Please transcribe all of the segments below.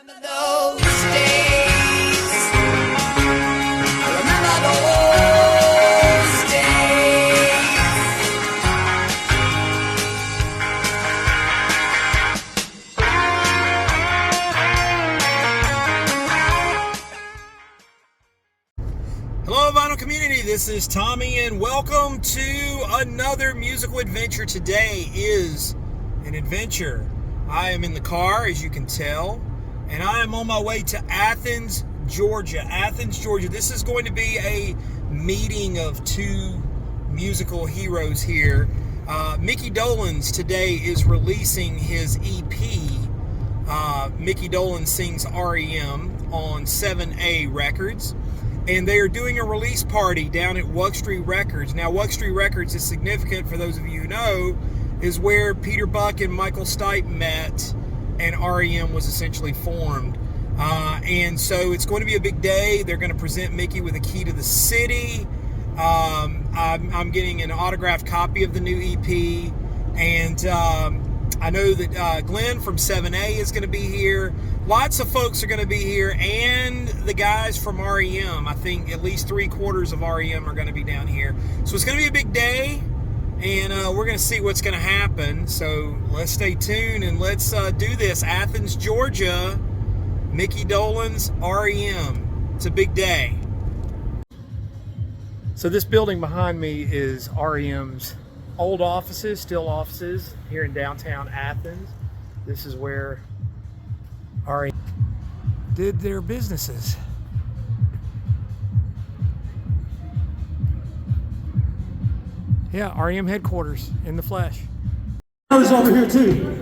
Those days. I remember those days. Hello, Vinyl Community. This is Tommy, and welcome to another musical adventure. Today is an adventure. I am in the car, as you can tell, and I am on my way to Athens, Georgia. Athens, Georgia. This is going to be a meeting of two musical heroes here. Mickey Dolenz today is releasing his EP. Mickey Dolenz sings R.E.M. on 7A Records. And they are doing a release party down at Wuck Street Records. Now, Wuck Street Records is significant, for those of you who know, is where Peter Buck and Michael Stipe met and R.E.M. was essentially formed. And so it's going to be a big day. They're going to present Mickey with a key to the city. I'm getting an autographed copy of the new EP. And I know that Glenn from 7A is going to be here. Lots of folks are going to be here, and the guys from R.E.M. I think at least 3/4 of R.E.M. are going to be down here. So it's going to be a big day, and we're going to see what's going to happen. So let's stay tuned, and let's do this. Athens, Georgia, Mickey Dolenz, R.E.M. It's a big day. So this building behind me is R.E.M.'s old offices, still offices, here in downtown Athens. This is where R.E.M. did their businesses. Yeah, R.E.M. headquarters in the flesh. I was over here too.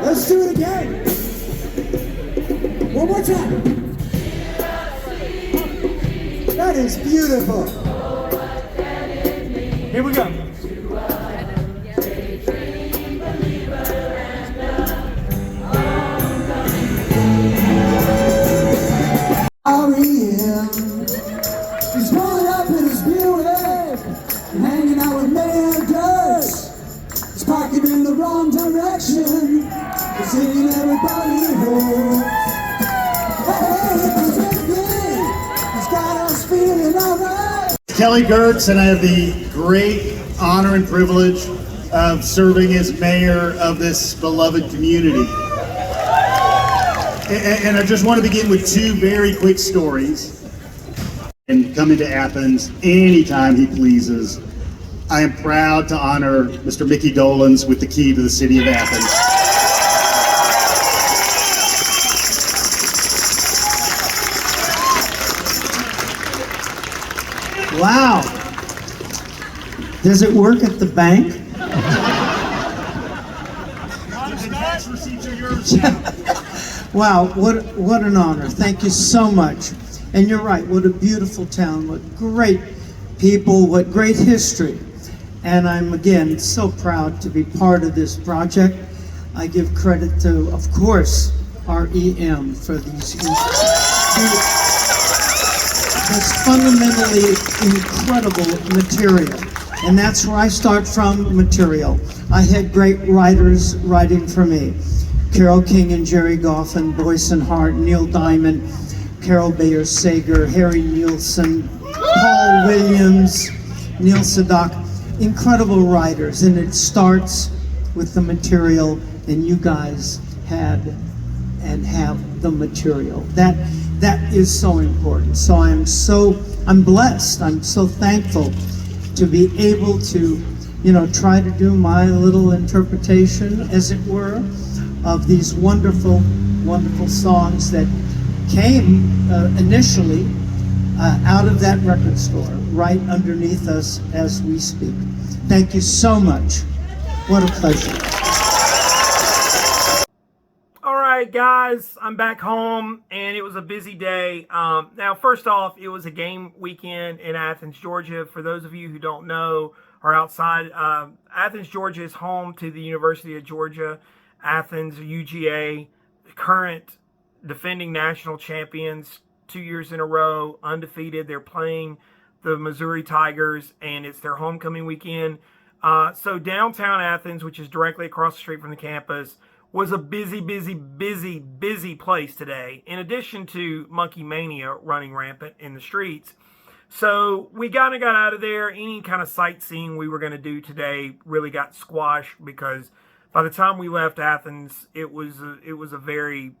Let's do it again. One more time. That is beautiful. Here we go. R.E.M. He's growing up in his Buick and hanging out with managers. He's parking in the wrong direction. He's singing everybody home. Hey, it's Mickey. He's got us feeling alright. Kelly Gertz, and I have the great honor and privilege of serving as mayor of this beloved community. And I just want to begin with two very quick stories. And coming to Athens anytime he pleases, I am proud to honor Mr. Mickey Dolenz with the key to the city of Athens. Wow. Does it work at the bank? The cash receipts are yours now. Wow, what an honor. Thank you so much. And you're right, what a beautiful town, what great people, what great history. And I'm, again, so proud to be part of this project. I give credit to, of course, R.E.M. for this fundamentally incredible material. And that's where I start from, material. I had great writers writing for me. Carole King and Jerry Goffin, Boyce and Hart, Neil Diamond, Carol Bayer Sager, Harry Nielsen, Paul Williams, Neil Sedok, incredible writers. And it starts with the material, and you guys had and have the material. That is so important. So I'm blessed. I'm so thankful to be able to, try to do my little interpretation, as it were, of these wonderful, wonderful songs that came initially out of that record store, right underneath us as we speak. Thank you so much. What a pleasure. All right, guys, I'm back home, and it was a busy day. Now, first off, it was a game weekend in Athens, Georgia. For those of you who don't know or outside, Athens, Georgia is home to the University of Georgia. Athens, UGA, current defending national champions, 2 years in a row, undefeated. They're playing the Missouri Tigers, and it's their homecoming weekend. So downtown Athens, which is directly across the street from the campus, was a busy place today, in addition to monkey mania running rampant in the streets. So we kind of got out of there. Any kind of sightseeing we were going to do today really got squashed because by the time we left Athens, it was a very,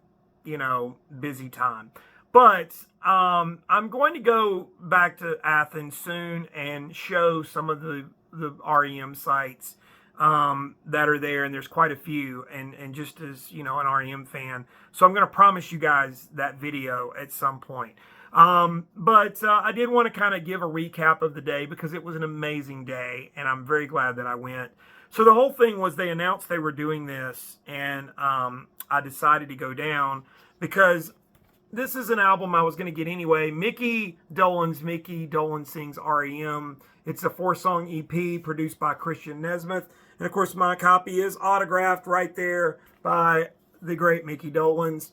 busy time. But I'm going to go back to Athens soon and show some of the R.E.M. sites that are there, and there's quite a few, and just as an R.E.M. fan, so I'm going to promise you guys that video at some point. But I did want to kind of give a recap of the day because it was an amazing day, and I'm very glad that I went. So the whole thing was they announced they were doing this, and I decided to go down because this is an album I was going to get anyway. Mickey Dolenz sings R.E.M. It's a 4-song EP produced by Christian Nesmith. And of course, my copy is autographed right there by the great Mickey Dolenz.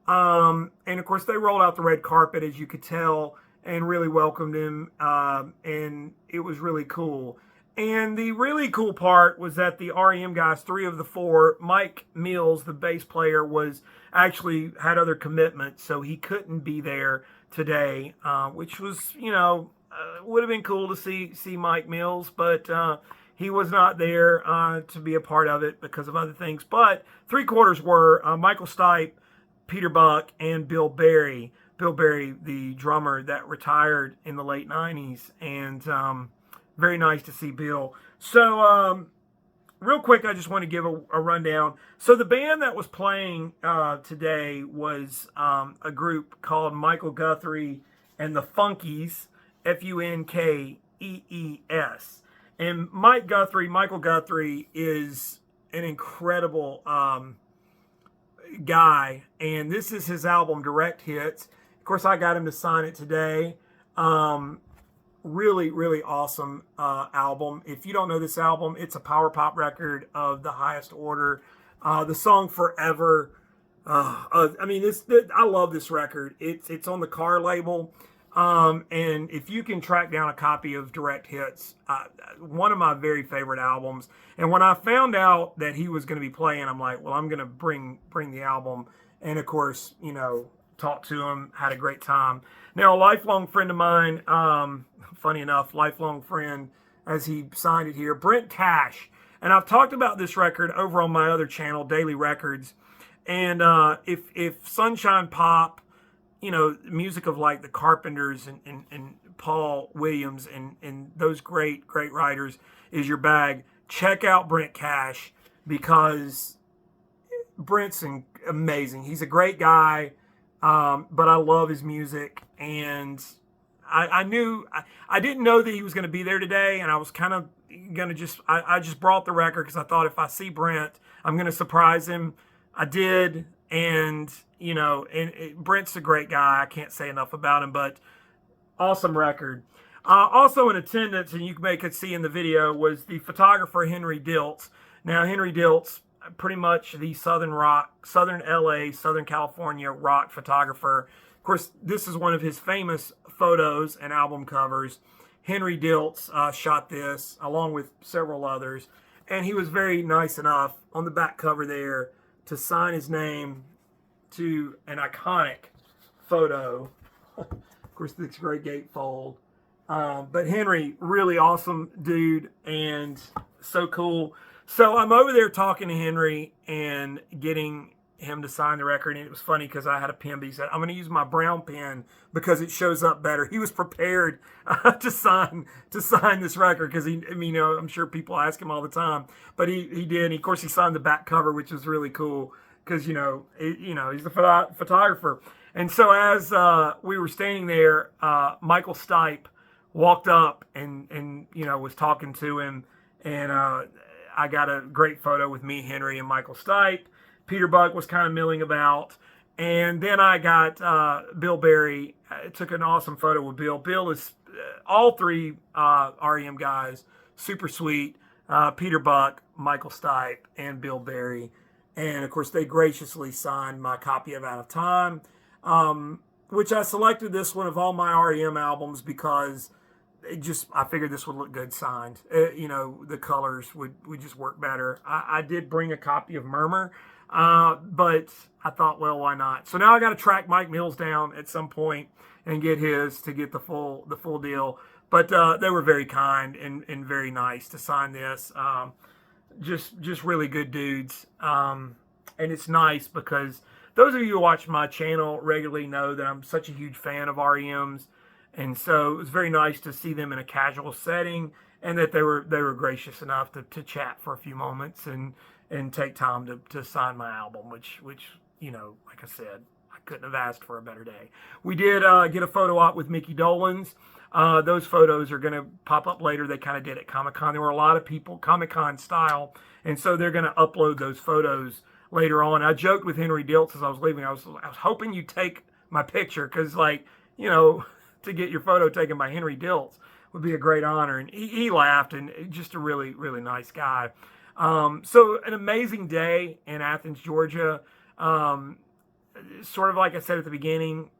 And of course, they rolled out the red carpet, as you could tell, and really welcomed him. And it was really cool. And the really cool part was that the R.E.M. guys, 3 of the 4, Mike Mills, the bass player, was actually had other commitments, so he couldn't be there today, which was, would have been cool to see Mike Mills, but he was not there to be a part of it because of other things. But 3/4 were Michael Stipe, Peter Buck, and Bill Berry. Bill Berry, the drummer that retired in the late 90s, and very nice to see Bill. So, real quick, I just want to give a rundown. So the band that was playing today was a group called Michael Guthrie and the Funkies, Funkees. And Michael Guthrie is an incredible guy, and this is his album, Direct Hits. Of course, I got him to sign it today. Really, really awesome album. If you don't know this album, it's a power pop record of the highest order. The song Forever. I love this record. It's on the Car label. And if you can track down a copy of Direct Hits, one of my very favorite albums. And when I found out that he was going to be playing, I'm like, well, I'm going to bring the album. And of course, talked to him, had a great time. Now, a lifelong friend of mine, funny enough, lifelong friend, as he signed it here, Brent Cash. And I've talked about this record over on my other channel, Daily Records. And if Sunshine Pop, music of like the Carpenters and Paul Williams and those great writers is your bag, check out Brent Cash because Brent's amazing. He's a great guy. But I love his music, and I didn't know that he was going to be there today, and I was kind of going to I just brought the record because I thought if I see Brent, I'm going to surprise him. I did, and Brent's a great guy. I can't say enough about him, but awesome record. Also in attendance, and you could see in the video, was the photographer Henry Diltz. Now, Henry Diltz, pretty much the Southern LA, Southern California rock photographer. Of course, this is one of his famous photos and album covers. Henry Diltz shot this along with several others, and he was very nice enough on the back cover there to sign his name to an iconic photo. Of course, this great gatefold. But Henry, really awesome dude and so cool. So I'm over there talking to Henry and getting him to sign the record. And it was funny because I had a pen, but he said, I'm going to use my brown pen because it shows up better. He was prepared to sign this record because I'm sure people ask him all the time, but he did. And of course, he signed the back cover, which was really cool because, he's the photographer. And so as we were standing there, Michael Stipe walked up and was talking to him. And I got a great photo with me, Henry, and Michael Stipe. Peter Buck was kind of milling about. And then I got Bill Berry. I took an awesome photo with Bill. Bill is all 3 R.E.M. guys, super sweet. Peter Buck, Michael Stipe, and Bill Berry. And, of course, they graciously signed my copy of Out of Time, which I selected this one of all my R.E.M. albums because I figured this would look good signed. The colors would just work better. I did bring a copy of Murmur, But I thought, well, why not? So now I got to track Mike Mills down at some point and get his to get the full deal. But they were very kind and very nice to sign this. Just really good dudes. And it's nice because those of you who watch my channel regularly know that I'm such a huge fan of R.E.M's. And so it was very nice to see them in a casual setting, and that they were gracious enough to chat for a few moments and take time to sign my album, which like I said, I couldn't have asked for a better day. We did get a photo op with Mickey Dolenz. Those photos are going to pop up later. They kind of did at Comic-Con. There were a lot of people, Comic-Con style, and so they're going to upload those photos later on. I joked with Henry Diltz as I was leaving. I was hoping you'd take my picture because, to get your photo taken by Henry Diltz would be a great honor. And he laughed, and just a really, really nice guy. So an amazing day in Athens, Georgia. Sort of like I said at the beginning,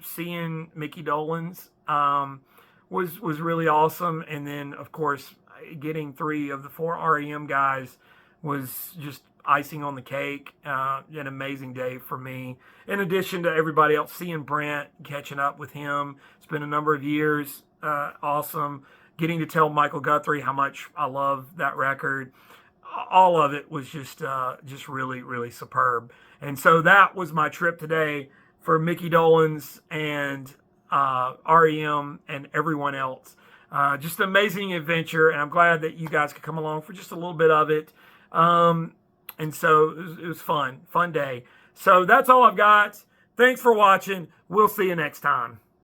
seeing Mickey Dolenz was really awesome. And then, of course, getting 3 of the 4 R.E.M. guys was just icing on the cake. An amazing day for me. In addition to everybody else, seeing Brent, catching up with him. It's been a number of years. Awesome. Getting to tell Michael Guthrie how much I love that record. All of it was just really, really superb. And so that was my trip today for Mickey Dolenz and R.E.M. and everyone else. Just an amazing adventure, and I'm glad that you guys could come along for just a little bit of it. And so it was fun day. So that's all I've got. Thanks for watching. We'll see you next time.